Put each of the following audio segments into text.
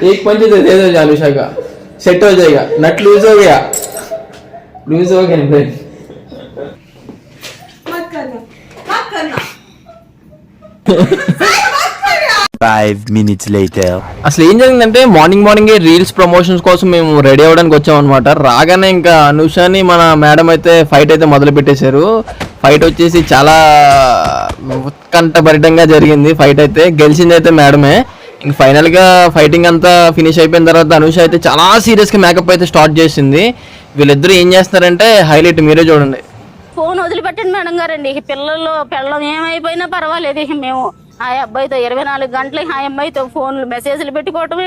एक पंच दे दो अनुषा का, सेट हो जाएगा. नट लूज हो गया फ्रेंड. मत करना 5 minutes later. అసలు ఏం జరిగిందంటే మార్నింగ్ రీల్స్ ప్రమోషన్స్ కోసం మేము రెడీ అవ్వడానికి వచ్చాం అనమాట. రాగానే ఇంకా అనుషాని మన మేడం అయితే ఫైట్ అయితే మొదలు పెట్టేశారు. ఫైట్ వచ్చేసి చాలా ఉత్కంఠభరితంగా జరిగింది. ఫైట్ అయితే గెలిచింది అయితే మేడమే. ఇంక ఫైనల్గా ఫైటింగ్ అంతా ఫినిష్ అయిపోయిన తర్వాత అనుష అయితే చాలా సీరియస్గా మేకప్ అయితే స్టార్ట్ చేసింది. వీళ్ళిద్దరూ ఏం చేస్తున్నారంటే హైలైట్ మీరే చూడండి. ఫోన్ వదిలిపెట్టండి మేడం గారండి. పిల్లలు ఏమైపోయినా పర్వాలేదు. ఇక మేము ఆ అబ్బాయితో 24 గంటలు ఆ అమ్మాయితో ఫోన్లు మెసేజ్లు పెట్టుకోవటమే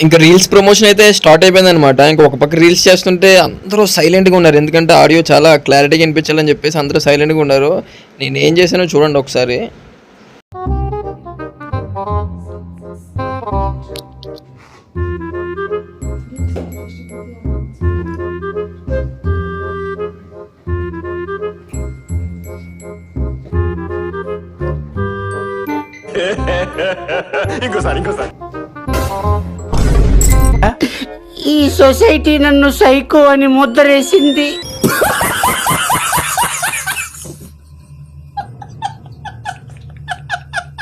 ఇంకా రీల్స్ ప్రమోషన్ అయితే స్టార్ట్ అయిపోయింది అనమాట. ఇంకా ఒక పక్క రీల్స్ చేస్తుంటే అందరూ సైలెంట్గా ఉన్నారు. ఎందుకంటే ఆడియో చాలా క్లారిటీగా వినిపించాలని చెప్పేసి అందరూ సైలెంట్గా ఉన్నారు. నేను ఏం చేశానో చూడండి ఒకసారి. ఇంకోసారి ఈ సొసైటీ నన్ను సైకో అని ముద్రేసింది.